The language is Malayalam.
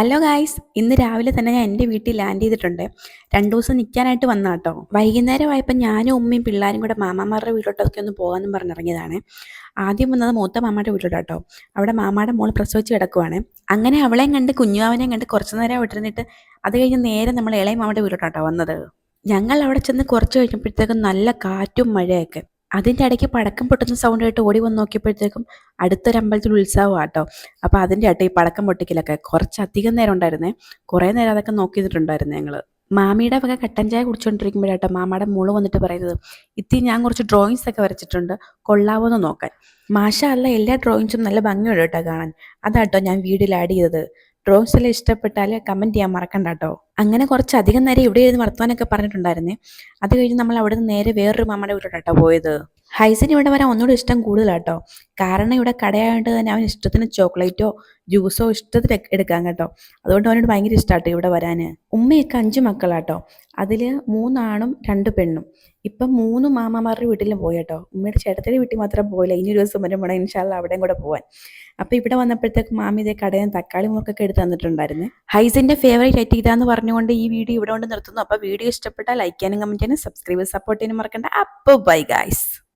ഹലോ ഗായ്സ്, ഇന്ന് രാവിലെ തന്നെ ഞാൻ എൻ്റെ വീട്ടിൽ ലാൻഡ് ചെയ്തിട്ടുണ്ട്. 2 ദിവസം നിൽക്കാനായിട്ട് വന്നാട്ടോ. വൈകുന്നേരമായപ്പോൾ ഞാനും ഉമ്മയും പിള്ളേരും കൂടെ മാമാമാരുടെ വീട്ടിലോട്ടൊക്കെ ഒന്ന് പോകാമെന്നും പറഞ്ഞിറങ്ങിയതാണ്. ആദ്യം വന്നത് മൂത്ത മാമായുടെ വീട്ടിലോട്ടാട്ടോ. അവിടെ മാമായുടെ മോൾ പ്രസവിച്ച് കിടക്കുവാണ്. അങ്ങനെ അവളെയും കണ്ട് കുഞ്ഞുമാവനെയും കണ്ട് കുറച്ച് നേരം അവിടെ ഇരുന്നിട്ട് അത് കഴിഞ്ഞ് നേരെ നമ്മൾ ഇളയ മാമയുടെ വീട്ടിലോട്ടാട്ടോ വന്നത്. ഞങ്ങൾ അവിടെ ചെന്ന് കുറച്ച് കഴിഞ്ഞപ്പോഴത്തേക്കും നല്ല കാറ്റും മഴയൊക്കെ. അതിൻ്റെ ഇടയ്ക്ക് പടക്കം പൊട്ടുന്ന സൗണ്ട് ആയിട്ട് ഓടി വന്ന് നോക്കിയപ്പോഴത്തേക്കും അടുത്തൊരു അമ്പലത്തിൽ ഉത്സവമാട്ടോ. അപ്പോൾ അതിൻ്റെ ആയിട്ട് ഈ പടക്കം പൊട്ടിക്കലൊക്കെ കുറച്ചധികം നേരം ഉണ്ടായിരുന്നേ. കുറേ നേരം അതൊക്കെ നോക്കിയിട്ടുണ്ടായിരുന്നു ഞങ്ങൾ. മാമിയുടെ വക കട്ടൻ ചായ കുടിച്ചുകൊണ്ടിരിക്കുമ്പോഴാട്ടോ മാമയുടെ മോള് വന്നിട്ട് പറയുന്നത്, ഞാൻ കുറച്ച് ഡ്രോയിങ്സ് ഒക്കെ വരച്ചിട്ടുണ്ട്, കൊള്ളാവോ എന്ന് നോക്കാൻ. മാഷാ അല്ലാ, എല്ലാ ഡ്രോയിങ്സും നല്ല ഭംഗിയുണ്ട് കേട്ടോ കാണാൻ. അതാട്ടോ ഞാൻ വീഡിയോയിൽ ആഡ് ചെയ്തത്. ഡ്രോയിങ്സ് എല്ലാം ഇഷ്ടപ്പെട്ടാൽ കമൻറ്റ് ചെയ്യാൻ മറക്കണ്ട കേട്ടോ. അങ്ങനെ കുറച്ചധികം നേരം ഇവിടെ ഇരുന്ന് വർത്തമാനമൊക്കെ പറഞ്ഞിട്ടുണ്ടായിരുന്നേ. അത് കഴിഞ്ഞ് നമ്മൾ അവിടെ നിന്ന് നേരെ വേറൊരു മാമയുടെ വീട്ടിലോട്ടാട്ടോ പോയത്. ഹൈസിന് ഇവിടെ വരാൻ ഒന്നുകൂടി ഇഷ്ടം കൂടുതലാട്ടോ. കാരണം ഇവിടെ കടയായതുകൊണ്ട് തന്നെ അവന് ഇഷ്ടത്തിന് ചോക്ലേറ്റോ ജ്യൂസോ ഇഷ്ടത്തിന് എടുക്കാം കേട്ടോ. അതുകൊണ്ട് അവനോട് ഭയങ്കര ഇഷ്ടമാട്ടോ ഇവിടെ വരാൻ. ഉമ്മയൊക്കെ 5 മക്കളാട്ടോ. അതിൽ 3 ആണും 2 പെണ്ണും. ഇപ്പം 3 മാമാമാരുടെ വീട്ടിലും പോയി കേട്ടോ. ഉമ്മയുടെ ചേട്ടത്തിയുടെ വീട്ടിൽ മാത്രം പോയില്ല. ഇനി ഒരു ദിവസം വരുമ്പോൾ ഇൻഷാല്ലാ അവിടെയും കൂടെ പോവാൻ. അപ്പോൾ ഇവിടെ വന്നപ്പോഴത്തേക്ക് മാമി ഇതേ കടയിൽ നിന്ന് തക്കാളി മുറുക്കൊക്കെ എടുത്ത് തന്നിട്ടുണ്ടായിരുന്നു. ഹൈസിൻ്റെ ഫേവറേറ്റ് ഐറ്റം ഇതാന്ന് പറഞ്ഞുകൊണ്ട് ഈ വീഡിയോ ഇവിടെ കൊണ്ട് നിർത്തുന്നു. അപ്പോൾ വീഡിയോ ഇഷ്ടപ്പെട്ടാൽ ലൈക്ക് ചെയ്യാനും കമൻറ്റ് ചെയ്യാനും സബ്സ്ക്രൈബ് സപ്പോർട്ട് ചെയ്യാനും മറക്കണ്ട. അപ്പോൾ ബൈ ഗൈസ്.